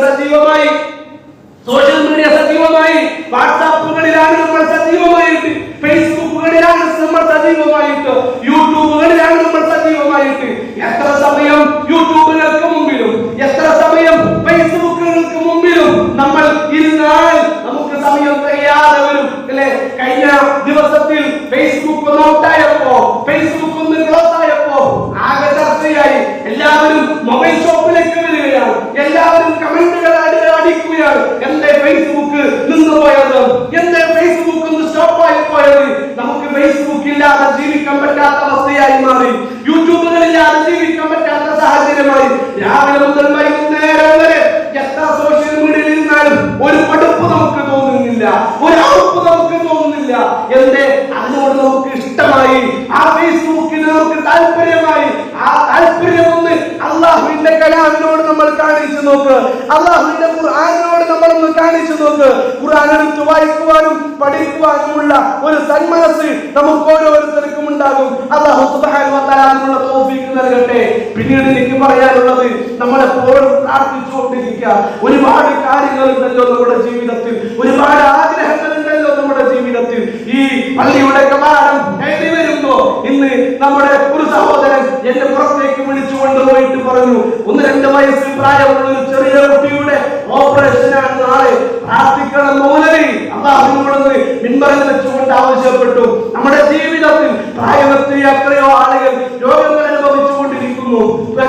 സജീവമായി, വാട്സാപ്പുകളിലാണ് നമ്മൾ സജീവമായിട്ട്, ഫേസ്ബുക്കുകളിലാണ് നമ്മൾ സജീവമായിട്ട്, യൂട്യൂബുകളിലാണ് നമ്മൾ സജീവമായിട്ട്. എത്ര സമയം യൂട്യൂബുകൾക്ക് മുമ്പിലും എത്ര സമയം ഫേസ്ബുക്കുകൾക്ക് മുമ്പിലും നമ്മൾ ഇരുന്നാൽ നമുക്ക് സമയം കഴിയാതെ വരും അല്ലെ. കഴിഞ്ഞ ദിവസത്തിൽ ഫേസ്ബുക്ക് ഒന്ന് ഔട്ടായപ്പോ, ഫേസ്ബുക്ക് ഒന്ന് ക്ലോസ് ആയപ്പോ ആകെ ചർച്ചയായി. എല്ലാവരും മൊബൈൽ ഷോപ്പിലേക്ക് വരികയാണ്, എല്ലാവരും കമന്റുകൾ അടിക്കുകയാണ്. എന്റെ ഫേസ്ബുക്ക് നിന്ന് പോയത്, എന്റെ ഫേസ്ബുക്ക് ഒന്ന് സ്റ്റോപ്പായി പോയത്. നമുക്ക് ഫേസ്ബുക്ക് ഇല്ലാതെ ജീവിക്കാൻ പറ്റാത്ത അവസ്ഥയായി മാറി, യൂട്യൂബുകളില്ലാതെ ജീവിക്കാൻ പറ്റാത്ത സാഹചര്യമായി. രാവിലെ മുതൽ വൈകുന്നേരം വരെ എത്ര സോഷ്യൽ മീഡിയയിൽ ഇരുന്നാലും ഒരു മടുപ്പ് നമുക്ക് തോന്നുന്നില്ല, ഒരു ഉറപ്പ് നമുക്ക് തോന്നുന്നില്ല. എന്റെ അതിനോട് നമുക്ക് ഇഷ്ടമായി, ആ ഫേസ്ബുക്കിന് നമുക്ക് താല്പര്യമായി. ആ താല്പര്യം ഒന്ന് അല്ലാഹുവിന്റെ കലാമിനോട് നമ്മൾ കാണിച്ചു നോക്ക്, അല്ലാഹുവിന്റെ ഖുർആനിനോട് നമ്മളൊന്ന് കാണിച്ചു നോക്ക്. ഖുർആൻ എടുത്ത് വായിക്കുവാനും പഠിക്കുവാനുമുള്ള ഒരു സന്മനസ് നമുക്ക് ഓരോരുത്തർക്കും ഉണ്ടാകും. അല്ലാഹു സുബ്ഹാനഹു വ തആല അതിനുള്ള തൗഫീഖ് നൽകട്ടെ. പിന്നീട് എനിക്ക് പറയാനുള്ളത്, നമ്മളെപ്പോഴും പ്രാർത്ഥിച്ചുകൊണ്ടിരിക്കുക. ഒരുപാട് കാര്യങ്ങളുണ്ടല്ലോ നമ്മുടെ ജീവിതത്തിൽ, ഒരുപാട് ആഗ്രഹങ്ങളുണ്ടല്ലോ നമ്മുടെ ജീവിതത്തിൽ. ഈ പള്ളിയുടെ കവാടം കയറി വരുമ്പോ ഇന്ന് നമ്മുടെ ഒരു സഹോദരൻ എന്നെ പുറത്തേക്ക് വിളിച്ചുകൊണ്ട് പോയിട്ട് പറഞ്ഞു, 1-2 വയസ്സ് പ്രായമുള്ള ഒരു ചെറിയ കുട്ടിയുടെ ഓപ്പറേഷനാണ് നാളെ, പ്രാർത്ഥിക്കണം മൗലവി. അല്ലാഹുവിനോട് മിൻബറിൽ വെച്ചുകൊണ്ട് ആവശ്യപ്പെട്ടു. നമ്മുടെ ജീവിതത്തിൽ പ്രായമെത്തിയ എത്രയോ ആളുകൾ രോഗങ്ങൾ അനുഭവിച്ചുകൊണ്ടിരിക്കുന്നു,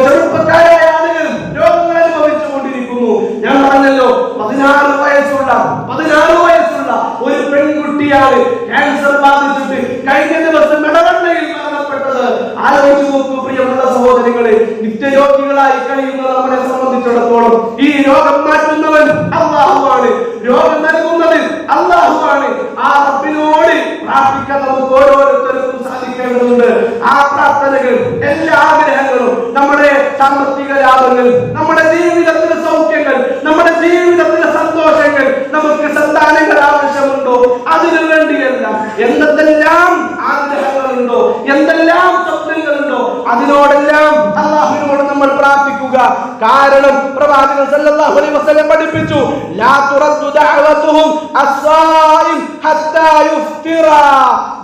ചെറുപ്പക്കാരായ ആളുകൾ രോഗങ്ങൾ അനുഭവിച്ചുകൊണ്ടിരിക്കുന്നു. ഞാൻ പറഞ്ഞല്ലോ, 16 വയസ്സുള്ള ഒരു പെൺകുട്ടിയാണ് ക്യാൻസർ ബാധിച്ചിട്ട് കഴിഞ്ഞ ദിവസം ഇടവണ്ണയിൽ മരണപ്പെട്ടത്. ആലോചിച്ചു നോക്കൂ പ്രിയമുള്ള സഹോദരികളെ, നിത്യരോഗികളായി കഴിയുന്ന നമ്മളെ സംബന്ധിച്ചിടത്തോളം ഈ രോഗം മാറ്റുന്നവൻ അല്ലാഹുവാണ്, രോഗം നൽകുന്നത് അല്ലാഹുവാണ്. ആ റബ്ബിനോട് പ്രാർത്ഥിക്കാൻ നമുക്ക് ഓരോരുത്തർക്കും സാധിക്കേണ്ടതുണ്ട്. ആ പ്രാർത്ഥനകൾ, എല്ലാ ആഗ്രഹങ്ങളും, നമ്മുടെ സാമ്പത്തിക ലാഭങ്ങൾ, നമ്മുടെ ജീവിതത്തിലെ സൗഖ്യങ്ങൾ, നമ്മുടെ ജീവിതത്തിലെ സന്തോഷങ്ങൾ, നമുക്ക് സന്താനങ്ങൾ ആവശ്യമുണ്ടോ, അതിനു വേണ്ടിയല്ല, എന്തെല്ലാം ആഗ്രഹങ്ങളുണ്ടോ, എന്തെല്ലാം സ്വപ്നങ്ങളുണ്ടോ, അതിനോടെല്ലാം അല്ലാഹുവിനോട് നമ്മൾ പ്രാർത്ഥിക്കുക. കാരണം പ്രവാചകൻ സല്ലല്ലാഹു അലൈഹി വസല്ലം പഠിപ്പിച്ചു, ലാ തുറദ്ദു ദഅവതുഹും അസ്സായിം ഹത്താ യുഫ്തിറ.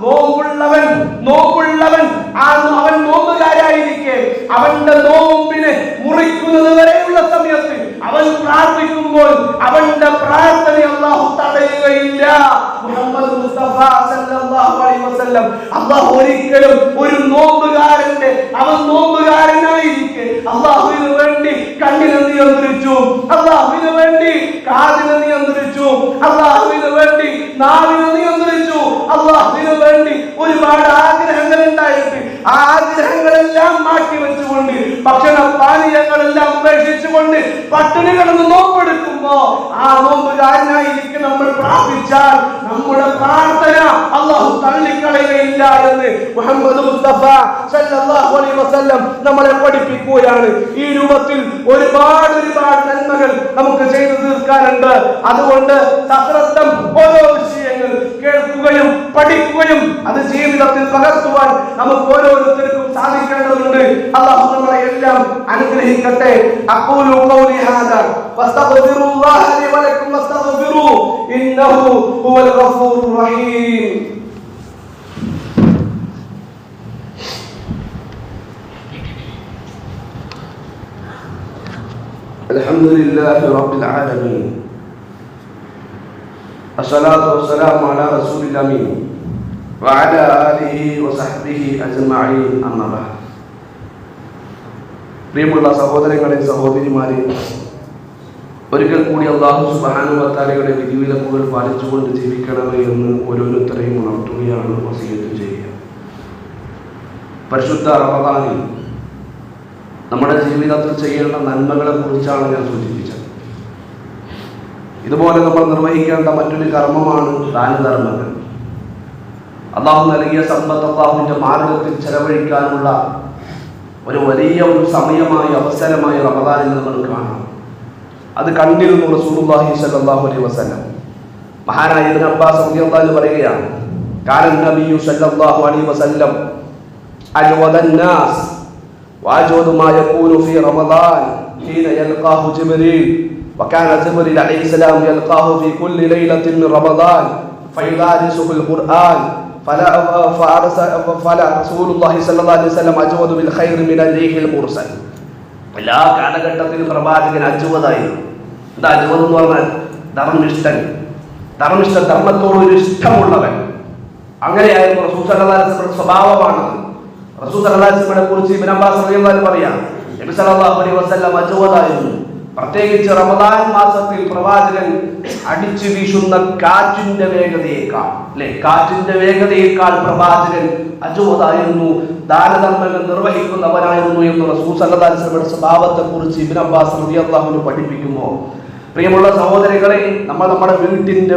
നോമ്പുള്ളവൻ അവൻ നോമ്പുകാരായിരിക്കെ അവന്റെ നോമ്പിനെ മുറിക്കുന്നത് വരെയുള്ള സമയത്ത് അവൻ പ്രാർത്ഥിക്കുമ്പോൾ അവന്റെ പ്രാർത്ഥന അല്ലാഹു തടയുകയില്ല. മുഹമ്മദ് മുസ്തഫ സല്ലല്ലാഹു അലൈഹി വസല്ലം അല്ലാഹു ഒരിക്കലും ഒരു നോമ്പുകാരന്റെ, അവൻ നോമ്പുകാരനായിരിക്കെ അല്ലാഹുവിന് വേണ്ടി കണ്ണിനെ നിയന്ത്രിച്ചു, അല്ലാഹുവിന് വേണ്ടി കാതിനെ നിയന്ത്രിച്ചു, അല്ലാഹുവിന് വേണ്ടി നാവിനെ നിയന്ത്രിച്ചു, അല്ലാഹുവിന് വേണ്ടി ഒരുപാട് ആഗ്രഹങ്ങൾ ഉണ്ടായിട്ട് ആ ആഗ്രഹങ്ങളെല്ലാം മാറ്റി വെച്ചുകൊണ്ട്, ഭക്ഷണ പാനീയങ്ങളെല്ലാം ഉപേക്ഷിച്ചുകൊണ്ട് പട്ടിണി കിടന്ന് നോമ്പെടുക്കുമ്പോ ആ നോമ്പുകാരനായിരിക്കും നമ്മൾ പ്രാർത്ഥിച്ചാൽ നമ്മുടെ പ്രാർത്ഥന അല്ലാഹു തള്ളിക്കളയുകയില്ല എന്ന് മുഹമ്മദ് മുസ്തഫ സല്ലല്ലാഹു അലൈഹി വസല്ലം നമ്മളെ പഠിപ്പിക്കുകയാണ്. ഈ രൂപത്തിൽ ഒരുപാട് നന്മകൾ നമുക്ക് ചെയ്തു തീർക്കാനുണ്ട്. അതുകൊണ്ട് സശ്രദ്ധം ഓരോ വിഷയങ്ങൾ കേൾക്കുകയും പഠിക്കുകയും അത് ജീവിതത്തിൽ പകർത്തുവാൻ നമുക്ക് ഓരോരുത്തർക്കും സാധിക്കേണ്ടതുണ്ട്. അല്ലാഹു നമ്മളെ എല്ലാം അനുഗ്രഹിക്കട്ടെ. അഖൂലു ഖൗലി ഹാദാ വസ്തഗ്ഫിറുല്ലാഹ ലി വലക്കും വസ്തഗ്ഫിറൂ ഇന്നഹു ഹുവൽ ഗഫൂറുർ റഹീം. അൽഹംദുലില്ലാഹി റബ്ബിൽ ആലമീൻ. അസ്സലാത്തു വസ്സലാമു അലാ റസൂലിൽ അമീൻ വഅലാ ആലിഹി വസഹ്ബിഹി അജ്മഈൻ. അമ്മാ ബഅദ്. പ്രിയമുള്ള സഹോദരങ്ങളെ, സഹോദരിമാരെ, ഒരിക്കൽ കൂടി അല്ലാഹു സുബ്ഹാനഹു വ തആലയുടെ വിധിവിലക്കുകൾ പാലിച്ചുകൊണ്ട് ജീവിക്കണമേ എന്ന് ഓരോരുത്തരെയും ഉണർത്തുകയാണ്, വസിയത്ത് ചെയ്യുക. പരിശുദ്ധ റമദാനിൽ നമ്മുടെ ജീവിതത്തിൽ ചെയ്യേണ്ട നന്മകളെ കുറിച്ചാണ് ഞാൻ സൂചിപ്പിച്ചത്. ഇതുപോലെ നമ്മൾ നിർവഹിക്കേണ്ട മറ്റൊരു കർമ്മമാണ് ദാനധർമ്മങ്ങൾ. അല്ലാഹു നൽകിയ സമ്പത്ത് അല്ലാഹുവിന്റെ മാർഗത്തിൽ ചെലവഴിക്കാനുള്ള ഒരു വലിയ സമയമായി, അവസരമായി റമദാനിൽ നമ്മൾ കാണാം. അത് കണ്ടിരുന്നു റസൂലുള്ളാഹി സ്വല്ലല്ലാഹു അലൈഹി വസല്ലം. മഹാനായ ഇബ്നു അബ്ബാസ് റളിയല്ലാഹു അൻഹു പറയുകയാണ്, കാന നബിയു സ്വല്ലല്ലാഹു അലൈഹി വസല്ലം അജ്വദൻ നാസ് വഅജ്വദു മാ യകൂനു ഫീ റമദാൻ ഹീന യൽഖാഹു ജിബ്രീൽ وكان جبريل عليه السلام يلقاه في كل ليلة من رمضان فيدارسه القرآن فلا رسول الله صلى الله عليه وسلم أجود بالخير من الريح المرسل. എല്ലാ കാലഘട്ടത്തിലും പ്രവാചകൻ അജ്വദായിരുന്നു. എന്താ അജ്വദ് എന്ന് പറഞ്ഞാൽ? ധർമ്മിഷ്ഠൻ, ധർമ്മത്തോടൊരു ഇഷ്ടമുള്ളവൻ. അങ്ങനെയായിരുന്നു റസൂൽ സല്ലല്ലാഹു അലൈഹി വസല്ലം സ്വഭാവമാണത്. റസൂൽ സല്ലല്ലാഹു അലൈഹി വസല്ലമയെ കുറിച്ച് ഇബ്നു അബ്ബാസ് റളിയല്ലാഹു അൻഹു പറയാം, നബി സല്ലല്ലാഹു അലൈഹി വസല്ലം അജ്വദായിരുന്നു. പ്രത്യേകിച്ച് റമദാൻ മാസത്തിൽ പ്രവാചകൻ അടിച്ചു വീശുന്ന കാറ്റിന്റെ വേഗതയേക്കാൾ പ്രവാചകൻ അജ്വദായിരുന്നു, ദാനധർമ്മങ്ങൾ നിർവഹിക്കുന്നവനായിരുന്നു എന്ന് റസൂൽ സല്ലല്ലാഹു അലൈഹി വസല്ലമയുടെ സ്വഭാവത്തെ കുറിച്ച് ഇബ്നു അബ്ബാസ് റളിയല്ലാഹു അൻഹു പഠിപ്പിക്കുമ്പോൾ, പ്രിയമുള്ള സഹോദരങ്ങളെ, നമ്മൾ നമ്മുടെ വീട്ടിന്റെ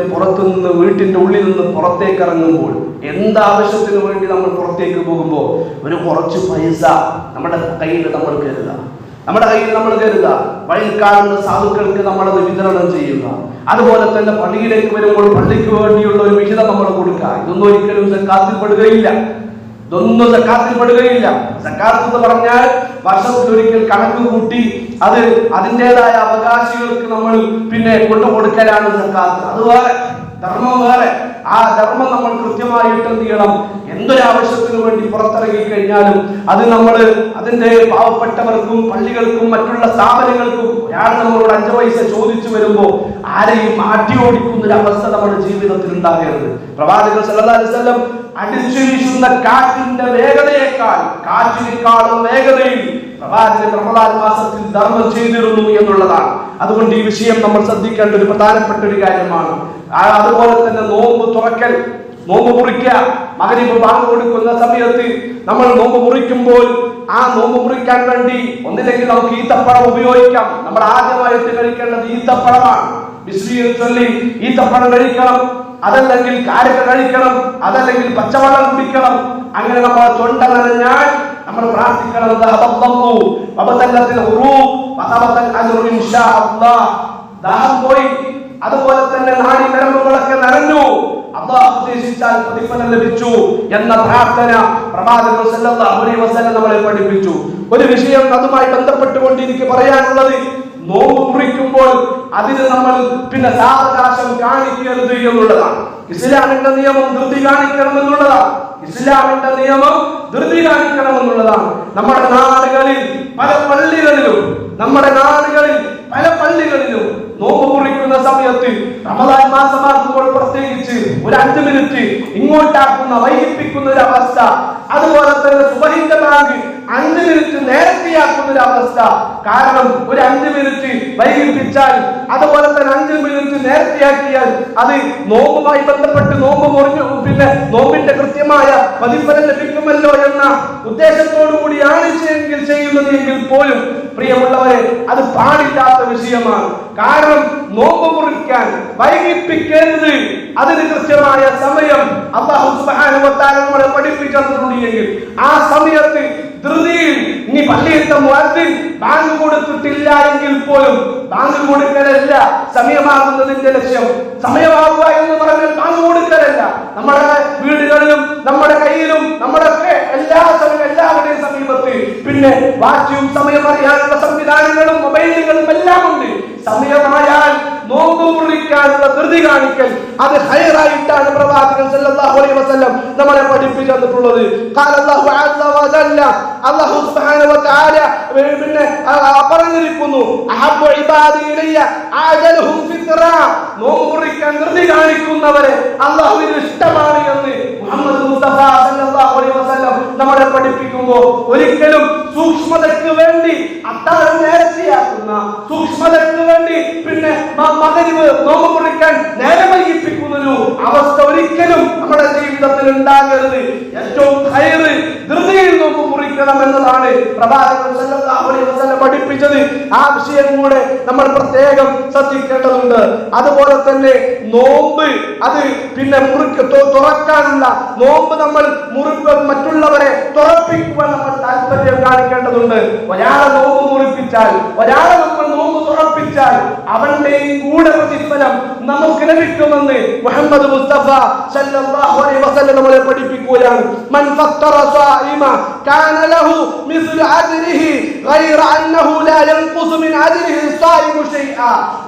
ഉള്ളിൽ നിന്ന് പുറത്തേക്ക് ഇറങ്ങുമ്പോൾ, എന്താവശ്യത്തിന് വേണ്ടി നമ്മൾ പുറത്തേക്ക് പോകുമ്പോൾ ഒരു കുറച്ച് പൈസ നമ്മുടെ കയ്യിൽ നമ്മൾ കരുതുക. നമ്മുടെ കയ്യിൽ നമ്മൾ കരുതുക, വഴിയിൽ കാണുന്ന സാധുക്കൾക്ക് നമ്മളത് വിതരണം ചെയ്യുക. അതുപോലെ തന്നെ പള്ളിയിലേക്ക് വരുമ്പോൾ പള്ളിക്ക് വേണ്ടിയുള്ള ഒരു വിഹിതം നമ്മൾ കൊടുക്കുക. ഇതൊന്നും ഒരിക്കലും സക്കാത്തിൽപ്പെടുകയില്ല. സക്കാത്ത് എന്ന് പറഞ്ഞാൽ വർഷത്തിലൊരിക്കൽ കണക്ക് കൂട്ടി അത് അതിൻ്റെതായ അവകാശികൾക്ക് നമ്മൾ പിന്നെ കൊണ്ടു കൊടുക്കലാണ് സക്കാത്ത്. അത് വേറെ, ധർമ്മം വേറെ. ആ ധർമ്മം നമ്മൾ കൃത്യമായിട്ട് എന്ത് ചെയ്യണം? എന്തൊരാവശ്യത്തിന് വേണ്ടി പുറത്തിറങ്ങി കഴിഞ്ഞാലും അത് നമ്മൾ അതിന്റെ പാവപ്പെട്ടവർക്കും പള്ളികൾക്കും മറ്റുള്ള സ്ഥാപനങ്ങൾക്കും ഒരാൾ നമ്മളോട് 5 പൈസ ചോദിച്ചു വരുമ്പോൾ ആരെയും മാറ്റി ഓടിക്കുന്ന ഒരു അവസ്ഥ നമ്മുടെ ജീവിതത്തിൽ ഉണ്ടാകരുത്. പ്രവാചകൻ സല്ലല്ലാഹു അലൈഹി വസല്ലം അടിച്ചു വീശുന്ന കാറ്റിന്റെ കാറ്റിനേക്കാളും വേഗതയിൽ പ്രവാചകൻ റമദാൻ മാസത്തിൽ ധർമ്മം ചെയ്തിരുന്നു എന്നുള്ളതാണ്. അതുകൊണ്ട് ഈ വിഷയം നമ്മൾ ശ്രദ്ധിക്കേണ്ട ഒരു പ്രധാനപ്പെട്ട ഒരു കാര്യമാണ്. അതുപോലെ തന്നെ നോമ്പ് തുറക്കൽ, നോമ്പ് മുറിക്കുക. മഗ്‌രിബ് ബാങ്ക് കൊടുക്കുന്ന സമയത്ത് നമ്മൾ നോമ്പ് മുറിക്കുമ്പോൾ ആ നോമ്പ് മുറിക്കാൻ വേണ്ടി ഒന്നില്ലെങ്കിൽ നമുക്ക് ഈത്തപ്പഴം ഉപയോഗിക്കാം. നമ്മൾ ആദ്യമായിട്ട് കഴിക്കേണ്ടത് ഈത്തപ്പഴമാണ്. ബിസ്മില്ലാഹ് ചൊല്ലി ഈത്തപ്പഴം കഴിക്കണം, അതല്ലെങ്കിൽ കാരക്ക കഴിക്കണം, അതല്ലെങ്കിൽ പച്ചവെള്ളം കുടിക്കണം. അങ്ങനെ നമ്മളെ തൊണ്ട നനഞ്ഞാൽ നമ്മൾ പ്രാർത്ഥിക്കണം, ദാഹം പോയി, അതുപോലെ തന്നെ നാഡി നരമ്പുകളൊക്കെ നനഞ്ഞു, അല്ലാഹു ഉദ്ദേശിച്ചാൽ പ്രതിഫലം ലഭിച്ചു എന്ന പ്രാർത്ഥന പ്രവാചകൻ സല്ലല്ലാഹു അലൈഹി വസല്ലം നമ്മളെ പഠിപ്പിച്ചു. ഒരു വിഷയം അതുമായി ബന്ധപ്പെട്ടുകൊണ്ട് എനിക്ക് പറയാനുള്ളത്, നോമ്പ് മുറിക്കുമ്പോൾ അതിന് നമ്മൾ പിന്നെ സാവകാശം കാണിക്കരുത് എന്നുള്ളതാണ്. ഇസ്ലാമിന്റെ നിയമം ധൃതി കാണിക്കണം എന്നുള്ളതാണ്. നമ്മുടെ നാടുകളിൽ പല പള്ളികളിലും നോമ്പ് മുറിക്കുന്ന സമയത്ത് റമദാൻ മാസമാകുമ്പോൾ പ്രത്യേകിച്ച് ഒരു 5 മിനിറ്റ് ഇങ്ങോട്ടാക്കുന്ന വൈകിപ്പിക്കുന്ന ഒരു അവസ്ഥ, അതുപോലെ തന്നെ സുബഹിന്റെ ബാങ്ക് 5 മിനിറ്റ് നേരത്തെയാക്കുന്ന ഒരു അവസ്ഥ. കാരണം ഒരു 5 മിനിറ്റ് വൈകിപ്പിച്ചാൽ, അതുപോലെ തന്നെ 5 മിനിറ്റ് നേരത്തെയാക്കിയാൽ അത് നോമ്പുമായി ബന്ധപ്പെട്ട് നോമ്പ് മുറിഞ്ഞു പിന്നെ നോമ്പിന്റെ കൃത്യമായ പ്രതിഫലം ലഭിക്കുമല്ലോ എന്ന ഉദ്ദേശത്തോടു കൂടിയാണ് ചെയ്യുന്നത് എങ്കിൽ പോലും പ്രിയമുള്ളവരെ, അത് പാടില്ലാത്ത വിഷയമാണ്. കാരണം നോമ്പ് മുറിക്കാൻ വൈകിപ്പിക്കരുത്. അതിന് കൃത്യമായ സമയം അല്ലാഹു സുബ്ഹാനഹു വ തആല നമ്മളെ പഠിപ്പിച്ചിട്ടുണ്ടെങ്കിൽ ആ സമയത്ത് ധൃതിയിൽ ഇനി പള്ളിയിലത്തെ മുഅദ്ദിൻ ബാങ്ക് കൊടുത്തിട്ടില്ല എങ്കിൽ പോലും, ബാങ്ക് കൊടുക്കലല്ല സമയമാകുന്നതിന്റെ ലക്ഷ്യം. സമയമാകുക എന്ന് പറഞ്ഞാൽ ബാങ്ക് കൊടുക്കലല്ല. നമ്മുടെ വീടുകളിലും നമ്മുടെ കയ്യിലും നമ്മുടെ എല്ലാവരുടെയും സമീപത്ത് പിന്നെ വാച്ചും സമയം അറിയാനുള്ള സംവിധാനങ്ങളും മൊബൈലുകളും എല്ലാം ഉണ്ട്. സമയമായാൽ നോമ്പ് മുറിക്കാനുള്ള ധൃതി കാണിക്കൽ അത് ഹൈറായിട്ടാണ് പ്രവാചകൻ സല്ലല്ലാഹു അലൈഹി വസല്ലം നമ്മളെ പഠിപ്പിച്ചു തന്നിട്ടുള്ളത്. ഖാലല്ലാഹു അസ്സ വജല്ല, അല്ലാഹു സുബ്ഹാനഹു വ തആല പിന്നെ പറഞ്ഞിരിക്കുന്നു, അഹബ്ബു ഇബാദി ഇലയ്യ ആജലുഹും ഫിത്റ, നോമ്പ് മുറിക്കാൻ ധൃതി കാണിക്കുന്നവരെ അല്ലാഹുവിന് ഇഷ്ടമാണ് എന്ന് മുഹമ്മദ് മുസ്തഫ സല്ലല്ലാഹു അലൈഹി വസല്ലം നമ്മളെ പഠിപ്പിക്കുമ്പോൾ ഒരിക്കലും സൂക്ഷ്മതയ്ക്ക് വേണ്ടി അത്താഴം നേരത്തെയാക്കുന്ന, സൂക്ഷ്മതയ്ക്ക് വേണ്ടി പിന്നെ മഗ്‌രിബ് നോമ്പ് മുറിക്കാൻ നേരം വൈകിപ്പിക്കുന്നൊരു അവസ്ഥ ഒരിക്കലും നമ്മുടെ ജീവിതത്തിൽ ഉണ്ടാകരുത്. ഏറ്റവും ഖൈറ് ധൃതിയിൽ നോമ്പ് മുറിക്കണം എന്നതാണ് പ്രവാചകൻ സല്ലല്ലാഹു അലൈഹി വസല്ലം പഠിപ്പിച്ചത്. ആ വിഷയം കൂടെ നമ്മൾ പ്രത്യേകം ശ്രദ്ധിക്കേണ്ടതുണ്ട്. അതുപോലെ തന്നെ നോമ്പ് അത് പിന്നെ തുറക്കാനുള്ള നോമ്പ് നമ്മൾ മറ്റുള്ളവരെ തുറപ്പിക്കുവാൻ നമ്മൾ താല്പര്യം കാണിക്കേണ്ടതുണ്ട്. ഒരാളെ നോമ്പ് മുറിപ്പിച്ചാൽ, ഒരാളെ നമ്മൾ നോമ്പ് തുറപ്പിച്ചാൽ അവന്റെയും കൂടെ പ്രതിഫലം നമുക്ക് ലഭിക്കുമെന്ന് മുഹമ്മദ് മുസ്തഫ സല്ലല്ലാഹു അലൈഹി വസല്ലം നമ്മളെ പഠിപ്പിക്കുകയാണ്. മൻ ഫത്തറ സായിമ കാന ലഹു മിസ്ലു അജ്രിഹി ഗൈറ അന്നഹു ലാ യൻഖുസു മിൻ അജ്രിഹി സായിമു ഷൈഅ.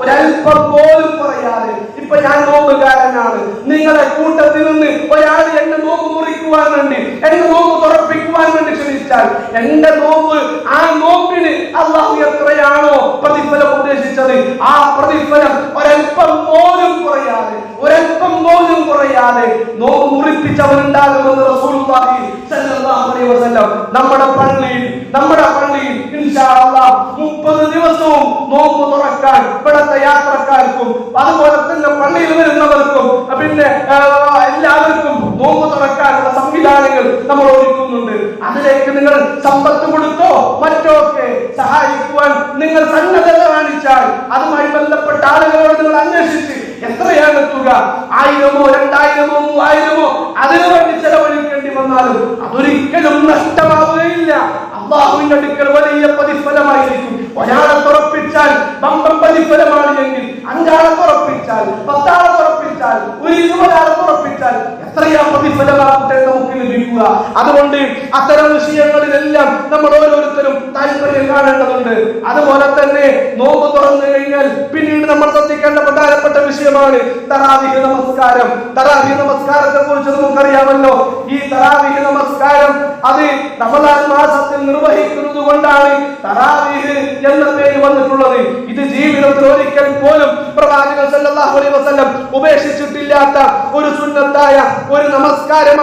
ഒരൽപ്പം പോലും പറയാതെ, ഇപ്പൊ ഞാൻ നോമ്പുകാരനാണ്, നിങ്ങളെ കൂട്ടത്തിൽ നിന്ന് ഒരാൾ എന്നെ നോമ്പ് മുറിക്കുവാൻ വേണ്ടി, എന്നെ നോമ്പ് തുറപ്പിക്കുവാൻ വേണ്ടി ക്ഷണിച്ചാൽ എന്റെ നോമ്പ്, ആ നോമ്പിന് അല്ലാഹു എത്രയാണോ പ്രതിഫലം ഉദ്ദേശിച്ചത് ആ പ്രതിഫലം ഒരൽപ്പം പോലും കുറയാതെ നോമ്പ് മുറിപ്പിച്ചവരുണ്ടാകുമെന്ന് റസൂലുള്ളാഹി സ്വല്ലല്ലാഹു അലൈഹി വസല്ലം നമ്മുടെ പള്ളിയിൽ ഇൻഷാ അല്ലാഹ് 30 ദിവസവും നോമ്പ് തുറക്കാൻ ഇവിടുത്തെ യാത്രക്കാർക്കും അതുപോലെ തന്നെ പള്ളിയിൽ വരുന്നവർക്കും പിന്നെ എല്ലാവർക്കും നോമ്പ് തുറക്കാനുള്ള സംവിധാനങ്ങൾ നമ്മൾ ഒരുക്കുന്നുണ്ട്. അതിലേക്ക് നിങ്ങൾ സമ്പത്ത് കൊടുത്തോ മറ്റോ ഒക്കെ സഹായിക്കുവാൻ നിങ്ങൾ സന്നദ്ധത കാണിച്ചാൽ അതുമായി ബന്ധപ്പെട്ട ആളുകളോട് നിങ്ങൾ അന്വേഷിച്ച് എത്രയാണ് തുക, 1000-ഓ 2000-ഓ 3000-ഓ അതിനു വേണ്ടി ചെലവഴിക്കേണ്ടി വന്നാലും അതൊരിക്കലും നഷ്ടമാവുകയില്ല. അള്ളാഹുവിന്റെ അടുക്കൽ വലിയ പ്രതിഫലമായിരിക്കും. ഒരാളെ തുറപ്പിച്ചാൽ ബമ്പം പ്രതിഫലമാണ് എങ്കിൽ 5 ആളെ തുറപ്പിച്ചാൽ, 10 ആളെ തുറപ്പിച്ചാൽ, 20 ആളെ തുറപ്പിച്ചാൽ എത്രയാ പ്രതിഫലമാകട്ടെ നമുക്ക് ലഭിക്കുക. അതുകൊണ്ട് അത്തരം വിഷയങ്ങളിലെല്ലാം നമ്മൾ ഓരോരുത്തരും താല്പര്യം കാണേണ്ടതുണ്ട്. അതുപോലെ തന്നെ നോമ്പ് തുറന്നു കഴിഞ്ഞാൽ പിന്നീട് നമ്മൾ ശ്രദ്ധിക്കേണ്ട പ്രധാനപ്പെട്ട വിഷയമാണ് തറാവീഹ് നമസ്കാരം. തറാവീഹ് നമസ്കാരത്തെ കുറിച്ച് നമുക്കറിയാമല്ലോ. ഈ തറാവീഹ് നമസ്കാരം അത് റമദാൻ മാസത്തിൽ നിർവഹിക്കുന്നത് കൊണ്ടാണ് തറാവീഹ് എന്ന പേര് വന്നിട്ടുള്ളത്. ഇത് ജീവിതത്തിൽ ഒരിക്കൽ പോലും പ്രവാചകൻ സല്ലല്ലാഹു അലൈഹി വസല്ലം ഉപേക്ഷിച്ചിട്ടില്ലാത്ത ഒരു സുന്നത്തായ ഒരു നമസ്കാരമാണ്.